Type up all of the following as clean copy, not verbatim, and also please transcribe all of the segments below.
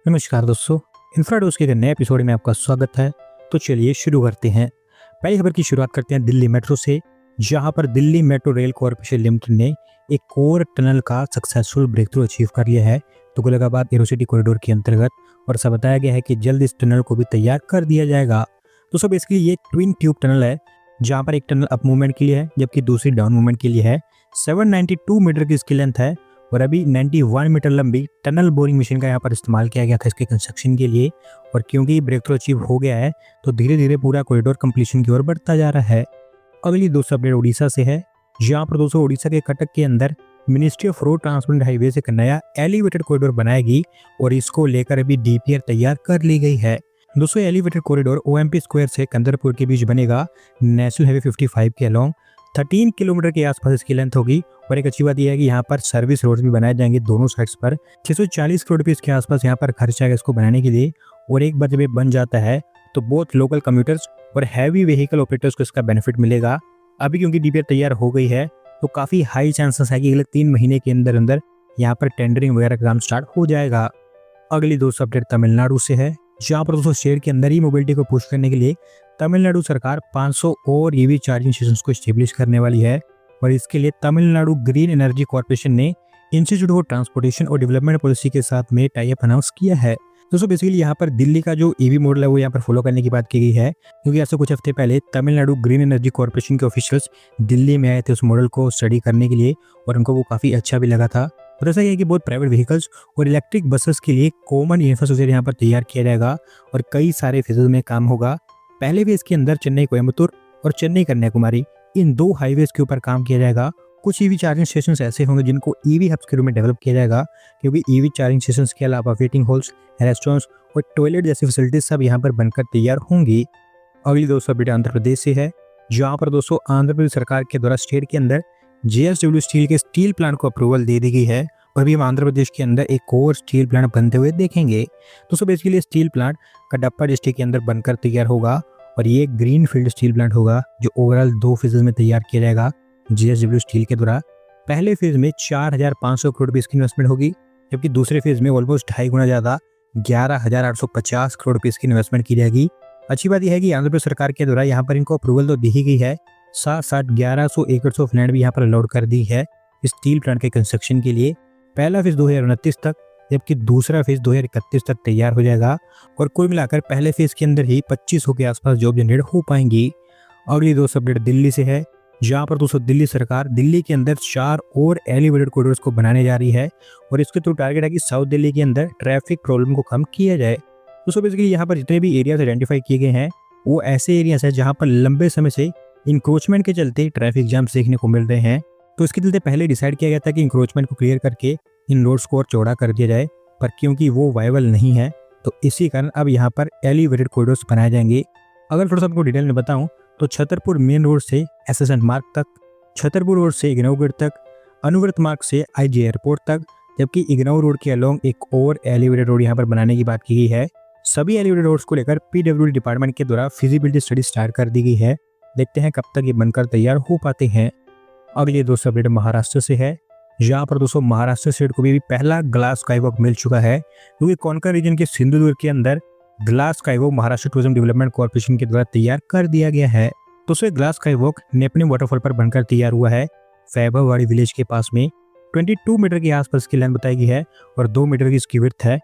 नमस्कार दोस्तों। इंफ्राडोज के एक नए एपिसोड में आपका स्वागत है। तो चलिए शुरू करते हैं। पहली खबर की शुरुआत करते हैं दिल्ली मेट्रो से, जहां पर Delhi metro rail corporation limited ने एक कोर टनल का सक्सेसफुल ब्रेक थ्रू अचीव कर लिया है तुगलकाबाद एरोसिटी कॉरिडोर के अंतर्गत। और ऐसा बताया गया है कि जल्द इस टनल को भी तैयार कर दिया जाएगा। दोस्तों बेसिकली ये ट्विन ट्यूब टनल है, जहाँ पर एक टनल अप मूवमेंट के लिए है जबकि दूसरी डाउन मूवमेंट के लिए है। 792 मीटर की इसकी लेंथ है और अभी 91 मीटर लंबी टनल बोरिंग मशीन का यहाँ पर इस्तेमाल किया गया था इसके कंस्ट्रक्शन के लिए। और क्योंकि ब्रेक थ्रू अचीव हो गया है तो धीरे धीरे पूरा कॉरिडोर कंप्लीशन की ओर बढ़ता जा रहा है। अगली दोस्तों अपडेट उड़ीसा से है, जहाँ पर दोस्तों उड़ीसा के कटक के अंदर ministry of road transport highway से एक नया एलिवेटेड कॉरिडोर बनाएगी और इसको लेकर अभी डीपीआर तैयार कर ली गई है। दोस्तों एलिवेटेड कॉरिडोर ओएमपी स्क्वायर से कंदरपुर के बीच बनेगा, नेशनल हाईवे 55 के अलोंग। 13 किलोमीटर के आसपास इसकी लेंथ होगी। और एक अच्छी बात यह है कि यहाँ पर सर्विस रोड्स भी बनाए जाएंगे दोनों साइड्स पर। 640 करोड़ रुपये इसके आसपास यहाँ पर खर्च आएगा इसको बनाने के लिए। और एक बार जब ये बन जाता है तो बहुत लोकल कम्यूटर्स और हैवी व्हीकल ऑपरेटर्स को इसका बेनिफिट मिलेगा। अभी क्योंकि डीपीआर तैयार हो गई है तो काफ़ी हाई चांसेस है कि अगले 3 महीने के अंदर अंदर यहाँ पर टेंडरिंग वगैरह का काम स्टार्ट हो जाएगा। अगली दोस्तों अपडेट तमिलनाडु से है, जहाँ पर दोस्तों शहर के अंदर ही मोबिलिटी को पुश करने के लिए तमिलनाडु सरकार 500 और ईवी चार्जिंग स्टेशंस को स्टेब्लिश करने वाली है। और इसके लिए तमिलनाडु ग्रीन एनर्जी कॉर्पोरेशन ने इंस्टीट्यूट फॉर ट्रांसपोर्टेशन और डेवलपमेंट पॉलिसी के साथ में टाई अप अनाउंस किया है। दोस्तों बेसिकली यहाँ पर दिल्ली का जो ईवी मॉडल है वो यहाँ पर फॉलो करने की बात की गई है, क्योंकि ऐसे कुछ हफ्ते पहले तमिलनाडु ग्रीन एनर्जी कॉर्पोरेशन के ऑफिशियल्स दिल्ली में आए थे उस मॉडल को स्टडी करने के लिए और उनको वो काफ़ी अच्छा भी लगा था। और ऐसा है कि बहुत प्राइवेट व्हीकल्स और इलेक्ट्रिक बसेस के लिए कॉमन इंफ्रास्ट्रक्चर यहाँ पर तैयार किया जाएगा और कई सारे फेजेज में काम होगा। पहले फेज के अंदर चेन्नई कोयम्बतूर और चेन्नई कन्याकुमारी इन 2 हाईवेज के ऊपर काम किया जाएगा। कुछ ईवी चार्जिंग स्टेशंस ऐसे होंगे जिनको ईवी हब्स के रूप में डेवलप किया जाएगा, क्योंकि ईवी चार्जिंग स्टेशंस के अलावा वेटिंग हॉल्स, रेस्टोरेंट्स और टॉयलेट जैसी फैसिलिटीज सब यहाँ पर बनकर तैयार होंगी। अगली दोस्तों अपडेट आंध्र प्रदेश से है, जहाँ पर दोस्तों आंध्र प्रदेश सरकार के द्वारा स्टेट के अंदर JSW स्टील के स्टील प्लांट को अप्रूवल दे दी गई है। और अभी हम आंध्र प्रदेश के अंदर एक और स्टील प्लांट बनते हुए देखेंगे। दोस्तों basically steel plant Kattappa district के अंदर बनकर तैयार होगा और ये ग्रीन फील्ड स्टील प्लांट होगा जो ओवरऑल 2 फेजेज में तैयार किया जाएगा JSW स्टील के द्वारा। पहले फेज में 4,500 करोड़ रुपये की इन्वेस्टमेंट होगी, जबकि दूसरे फेज में ऑलमोस्ट 2.5 गुना ज़्यादा 11,850 करोड़ रुपये की इन्वेस्टमेंट की जाएगी। अच्छी बात यह है कि आंध्र प्रदेश सरकार के द्वारा यहाँ पर इनको अप्रूवल तो दी ही गई है, साथ साथ 1100 एकड़ ऑफ लैंड भी यहाँ पर अलॉट कर दी है स्टील प्लांट के कंस्ट्रक्शन के लिए। पहला फेज 2029 तक जबकि दूसरा फेज 2031 तक तैयार हो जाएगा। और कुल मिलाकर पहले फेज के अंदर ही 2500 के आसपास जॉब जनरेट हो पाएंगी। अगली दोस्तों अपडेट दिल्ली से है, जहाँ पर दोस्तों दिल्ली सरकार दिल्ली के अंदर 4 और एलिवेटेड कॉरिडोर्स को बनाने जा रही है और इसके थ्रू टारगेट है कि साउथ दिल्ली के अंदर ट्रैफिक प्रॉब्लम को कम किया जाए। दोस्तों बेसिकली यहाँ पर जितने भी एरियाज आइडेंटिफाई किए गए हैं वो ऐसे एरियाज हैं जहाँ पर लंबे समय से इंक्रोचमेंट के चलते ट्रैफिक जाम्स देखने को मिल रहे हैं। तो इसके चलते पहले डिसाइड किया गया था कि इंक्रोचमेंट को क्लियर करके इन रोड्स को और चौड़ा कर दिया जाए, पर क्योंकि वो वायबल नहीं है तो इसी कारण अब यहाँ पर एलिवेटेड कॉरिडोर्स बनाए जाएंगे। अगर थोड़ा सा आपको डिटेल में बताऊं तो छतरपुर मेन रोड से एसएसएन मार्ग तक, छतरपुर रोड से इग्नऊ गेट तक, अनुव्रत मार्ग से आईजी एयरपोर्ट तक, जबकि इग्नऊ रोड के अलोंग एक और एलिवेटेड रोड यहाँ पर बनाने की बात की गई है। सभी एलिवेटेड रोड्स को लेकर पीडब्ल्यूडी डिपार्टमेंट के द्वारा फिजिबिलिटी स्टडी स्टार्ट कर दी गई है। देखते हैं कब तक ये बनकर तैयार हो पाते हैं। अगली दोस्तों अपडेट महाराष्ट्र से है, जहाँ पर दोस्तों महाराष्ट्र स्टेट को भी पहला ग्लास स्काईवॉक मिल चुका है, क्योंकि कोंकण रीजन के सिंधुदुर्ग के अंदर glass skywalk Maharashtra tourism development corporation के द्वारा तैयार कर दिया गया है। दोस्तों ये ग्लास स्काईवॉक नेपनी वाटरफॉल पर बनकर तैयार हुआ है फैबरवाड़ी विलेज के पास में। 22 मीटर के आसपास की लेंथ बताई गई है और 2 मीटर की इसकी विड्थ है।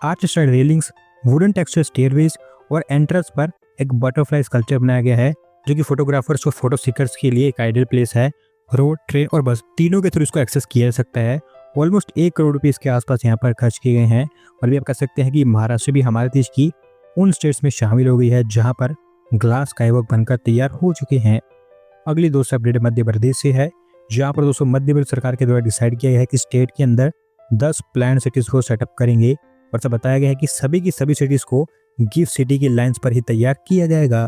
Arch style railings, wooden texture stairways और एंट्रेंस पर एक बटरफ्लाई स्कल्पचर बनाया गया है, जो कि फोटोग्राफर्स और फोटो सीकर्स के लिए एक आइडियल प्लेस है। रोड, ट्रेन और बस तीनों के थ्रू इसको एक्सेस किया जा सकता है। ऑलमोस्ट 1 करोड़ रुपये इसके आसपास यहाँ पर खर्च किए गए हैं। और भी आप कह सकते हैं कि महाराष्ट्र भी हमारे देश की उन स्टेट्स में शामिल हो गई है जहाँ पर ग्लास स्काईवॉक बनकर तैयार हो चुके हैं। अगली दोस्तों अपडेट मध्य प्रदेश से है, जहाँ पर दोस्तों मध्य प्रदेश सरकार के द्वारा डिसाइड किया गया है कि स्टेट के अंदर 10 प्लान सिटीज को सेटअप करेंगे। और सब बताया गया है कि सभी की सभी सिटीज को गिफ्ट सिटी की लाइंस पर ही तैयार किया जाएगा।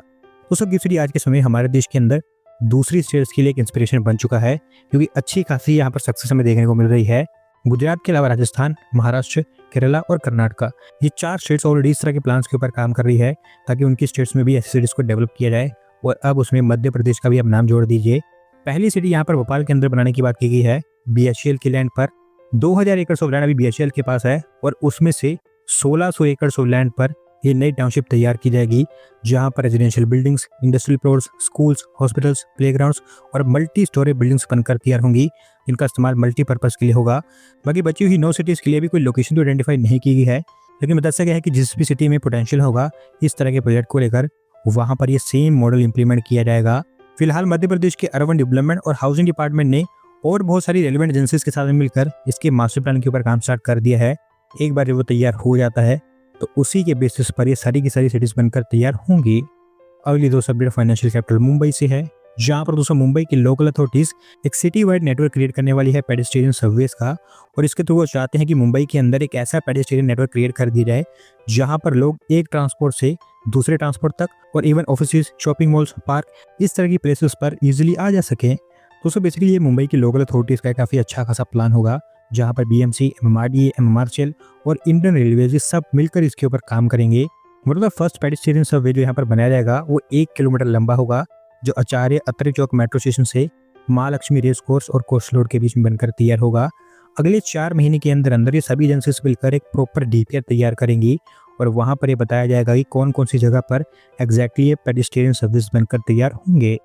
दोस्तों गिफ्ट सिटी आज के समय हमारे देश के अंदर दूसरी स्टेट्स के लिए एक इंस्पिरेशन बन चुका है, क्योंकि अच्छी खासी यहाँ पर सक्सेस हमें देखने को मिल रही है। गुजरात के अलावा राजस्थान, महाराष्ट्र, केरला और कर्नाटका, ये 4 स्टेट्स ऑलरेडी इस तरह के प्लान्स के ऊपर काम कर रही है ताकि उनकी स्टेट्स में भी ऐसी सिटीज को डेवलप किया जाए। और अब उसमें मध्य प्रदेश का भी अब नाम जोड़ दीजिए। पहली सिटी यहाँ पर भोपाल के अंदर बनाने की बात की गई है BHEL की लैंड पर। 2000 एकड़ ऑफ लैंड अभी BHEL के पास है और उसमें से 1600 एकड़ ऑफ लैंड पर ये नई टाउनशिप तैयार की जाएगी, जहां पर residential buildings, industrial plots, schools, hospitals, playgrounds और मल्टी स्टोरी बिल्डिंग्स बनकर तैयार होंगी, जिनका इस्तेमाल मल्टीपर्पज़ के लिए होगा। बाकी बची हुई 9 सिटीज़ के लिए भी कोई लोकेशन तो आइडेंटिफाई नहीं की गई है, लेकिन बताया गया है कि जिस भी सिटी में पोटेंशियल होगा इस तरह के प्रोजेक्ट को लेकर, वहां पर ये सेम मॉडल इंप्लीमेंट किया जाएगा। फिलहाल मध्य प्रदेश के अर्बन डेवलपमेंट और हाउसिंग डिपार्टमेंट ने और बहुत सारी रेलिवेंट एजेंसीज के साथ मिलकर इसके मास्टर प्लान के ऊपर काम स्टार्ट कर दिया है। एक बार जब वो तैयार हो जाता है तो उसी के बेसिस पर ये सारी की सारी सिटीज बनकर तैयार होंगी। अगली दोस्तों अपडेट फाइनेंशियल कैपिटल मुंबई से है, जहां पर दोस्तों मुंबई की लोकल अथॉरिटीज एक सिटी वाइड नेटवर्क क्रिएट करने वाली है पेडेस्ट्रियन सर्विस का, और इसके थ्रू वो चाहते हैं कि मुंबई के अंदर एक ऐसा पेडेस्ट्रियन नेटवर्क क्रिएट कर दिया जाए जहां पर लोग एक ट्रांसपोर्ट से दूसरे ट्रांसपोर्ट तक और even office, shopping malls, park, इस तरह की प्लेसेस पर इजीली आ जा सके। दोस्तों बेसिकली ये मुंबई की लोकल अथॉरिटीज का काफ़ी अच्छा खासा प्लान होगा, जहां पर बीएमसी, MMRDA, MMRCL और इंडियन रेलवेज ये सब मिलकर इसके ऊपर काम करेंगे। मतलब फर्स्ट पेडेस्ट्रियन सर्वे जो यहाँ पर बनाया जाएगा वो 1 किलोमीटर लंबा होगा, जो आचार्य अत्रे चौक मेट्रो स्टेशन से महालक्ष्मी रेस कोर्स और कोस्ट रोड के बीच में बनकर तैयार होगा। अगले 4 महीने के अंदर अंदर ये सभी एजेंसीज मिलकर एक प्रॉपर डीपीआर तैयार करेंगी, और वहां पर ये बताया जाएगा कि कौन कौन सी जगह पर एग्जैक्टली ये पेडेस्ट्रियन सर्विस बनकर तैयार होंगे।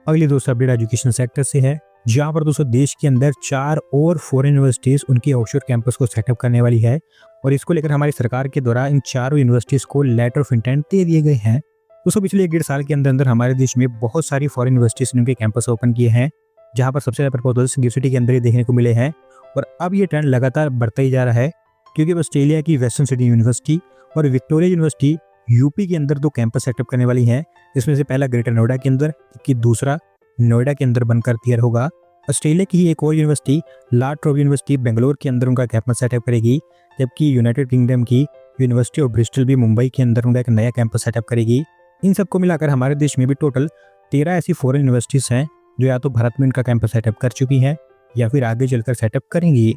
अगली दोस्तों अपडेट एजुकेशन सेक्टर से है, जहां पर दोस्तों देश के अंदर 4 और फॉरेन यूनिवर्सिटीज उनकी ऑफशोर कैंपस को सेटअप करने वाली है, और इसको लेकर हमारी सरकार के द्वारा इन 4 यूनिवर्सिटीज को लेटर ऑफ इंटेंट दे दिए गए हैं। दोस्तों पिछले 1.5 साल के अंदर अंदर हमारे देश में बहुत सारी फॉरेन यूनिवर्सिटीज ने उनके कैंपस ओपन किए हैं, जहां पर सबसे ज्यादा प्रपोजल्स न्यू सिटी के अंदर ही देखने को मिले हैं, और अब ये ट्रेंड लगातार बढ़ता ही जा रहा है, क्योंकि ऑस्ट्रेलिया की वेस्टर्न सिटी यूनिवर्सिटी और विक्टोरिया यूनिवर्सिटी यूपी के अंदर 2 कैंपस सेटअप करने वाली हैं, जिसमें से पहला ग्रेटर नोएडा के अंदर, जबकि दूसरा नोएडा के अंदर बनकर तैयार होगा। ऑस्ट्रेलिया की ही एक और यूनिवर्सिटी ला ट्रोब यूनिवर्सिटी बेंगलोर के अंदर उनका कैंपस सेटअप करेगी, जबकि यूनाइटेड किंगडम की यूनिवर्सिटी ऑफ ब्रिस्टल भी मुंबई के अंदर उनका एक नया कैंपस सेटअप करेगी। इन सबको मिलाकर हमारे देश में भी टोटल 13 ऐसी फॉरेन यूनिवर्सिटीज हैं जो या तो भारत में इनका कैंपस सेटअप कर चुकी हैं या फिर आगे चलकर सेटअप करेंगी।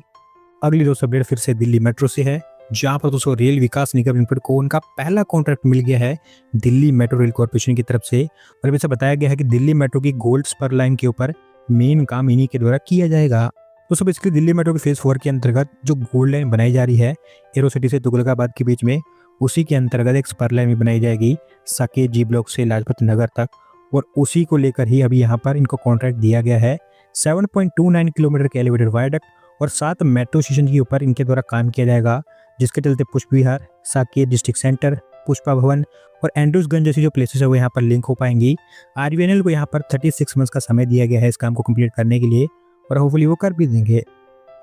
अगली दोस्तों अपडेट फिर से दिल्ली मेट्रो से है, जहां पर दोस्तों रेल विकास निगम लिमिटेड को उनका पहला कॉन्ट्रैक्ट मिल गया है दिल्ली मेट्रो रेल कॉर्पोरेशन की तरफ से, और अभी से बताया गया है कि दिल्ली मेट्रो की गोल्ड स्पर लाइन के ऊपर मेन काम इन्हीं के द्वारा किया जाएगा। दोस्तों बेसिकली दिल्ली मेट्रो की फेज 4 के अंतर्गत जो गोल्ड लाइन बनाई जा रही है एरो सिटी से तुगलकाबाद के बीच में, उसी के अंतर्गत एक स्पर लाइन भी बनाई जाएगी साकेत जी ब्लॉक से लाजपत नगर तक, और उसी को लेकर ही अभी यहाँ पर इनको कॉन्ट्रैक्ट दिया गया है। 7.29 किलोमीटर के एलिवेटेड वायडक्ट और 7 मेट्रो स्टेशन के ऊपर इनके द्वारा काम किया जाएगा, जिसके चलते पुष्प विहार, साकेत डिस्ट्रिक्ट सेंटर, पुष्पा भवन और एंड्रूसगंज जैसी जो प्लेसेस है वो यहाँ पर लिंक हो पाएंगी। RVNL को यहाँ पर 36 मंथ्स का समय दिया गया है इस काम को कंप्लीट करने के लिए, और होपफुली वो कर भी देंगे।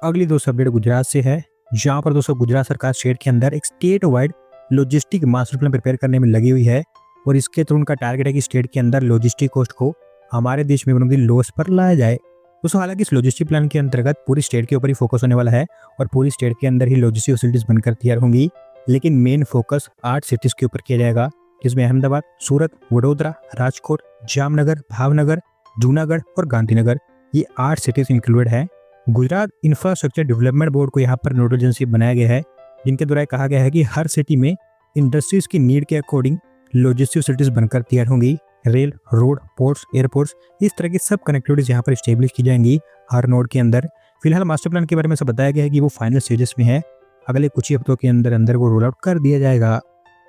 अगली दोस्तों अपडेट गुजरात से है, जहाँ पर दोस्तों गुजरात सरकार स्टेट के अंदर एक state wide logistic master plan prepare करने में लगी हुई है, और इसके थ्रू उनका टारगेट है कि स्टेट के अंदर लॉजिस्टिक कॉस्ट को हमारे देश में वन ऑफ द लोएस्ट पर लाया जाए। दोस्तों हालांकि इस लॉजिस्टिक प्लान के अंतर्गत पूरी स्टेट के ऊपर ही फोकस होने वाला है, और पूरी स्टेट के अंदर ही लॉजिस्टिक फैसिलिटीज बनकर तैयार होंगी, लेकिन मेन फोकस 8 सिटीज के ऊपर किया जाएगा, जिसमें अहमदाबाद, सूरत, वडोदरा, राजकोट, जामनगर, भावनगर, जूनागढ़ और गांधीनगर, ये 8 सिटीज इंक्लूडेड है। गुजरात इंफ्रास्ट्रक्चर डेवलपमेंट बोर्ड को यहाँ पर नोडल एजेंसी बनाया गया है, जिनके द्वारा कहा गया है कि हर सिटी में इंडस्ट्रीज की नीड के अकॉर्डिंग लॉजिस्टिक फैसिलिटीज बनकर तैयार होंगी। रेल, रोड, पोर्ट्स, एयरपोर्ट्स, इस तरह की सब कनेक्टिविटीज यहाँ पर स्टेब्लिश की जाएंगी हर नोड के अंदर। फिलहाल मास्टर प्लान के बारे में सब बताया गया है कि वो फाइनल स्टेजेस में है, अगले कुछ ही हफ्तों के अंदर अंदर वो रोल आउट कर दिया जाएगा।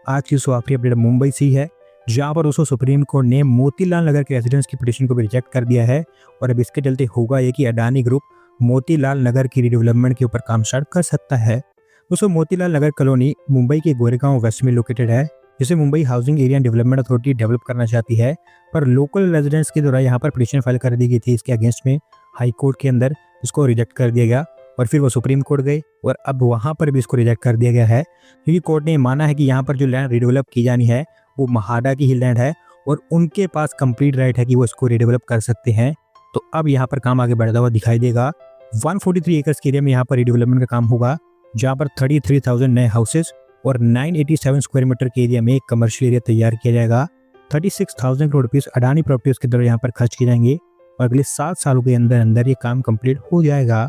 आज की आखिरी अपडेट मुंबई से ही है, जहाँ पर दोस्तों सुप्रीम कोर्ट ने मोतीलाल नगर के रेजिडेंट्स की पिटीशन को भी रिजेक्ट कर दिया है, और अब इसके चलते होगा ये कि अडानी ग्रुप मोतीलाल नगर की रीडेवलपमेंट के ऊपर काम स्टार्ट कर सकता है। दोस्तों मोतीलाल नगर कॉलोनी मुंबई के गोरेगांव वेस्ट में लोकेटेड है, जिसे Mumbai housing area development authority develop करना चाहती है, पर लोकल रेजिडेंट्स के द्वारा यहाँ पर पिटीशन फाइल कर दी गई थी इसके अगेंस्ट में हाई कोर्ट के अंदर, इसको रिजेक्ट कर दिया गया, और फिर वो सुप्रीम कोर्ट गए और अब वहाँ पर भी इसको रिजेक्ट कर दिया गया है, क्योंकि कोर्ट ने माना है कि यहाँ पर जो लैंड रिडेवलप की जानी है वो महाडा की ही लैंड है, और उनके पास कंप्लीट राइट है कि वो इसको रिडेवलप कर सकते हैं। तो अब यहाँ पर काम आगे बढ़ता हुआ दिखाई देगा। 143 एकर्स के एरिया में यहाँ पर रिडेवलपमेंट का काम होगा, जहाँ पर 33,000 नए हाउसेस और 987 स्क्वायर मीटर के एरिया में एक कमर्शियल एरिया तैयार किया जाएगा। 36,000 करोड़ रुपीस अडानी प्रॉपर्टीज के द्वारा यहाँ पर खर्च किए जाएंगे, और अगले 7 सालों के अंदर अंदर ये काम कंप्लीट हो जाएगा।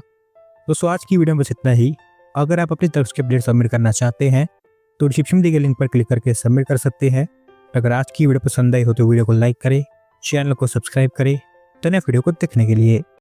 दोस्तों आज की वीडियो में बस इतना ही। अगर आप अपनी तरफ से अपडेट सबमिट करना चाहते हैं तो डिस्क्रिप्शन में दिए गए लिंक पर क्लिक करके सबमिट कर सकते हैं। अगर आज की वीडियो पसंद आई हो तो वीडियो को लाइक करें, चैनल को सब्सक्राइब करें, तो नए वीडियो को देखने के लिए।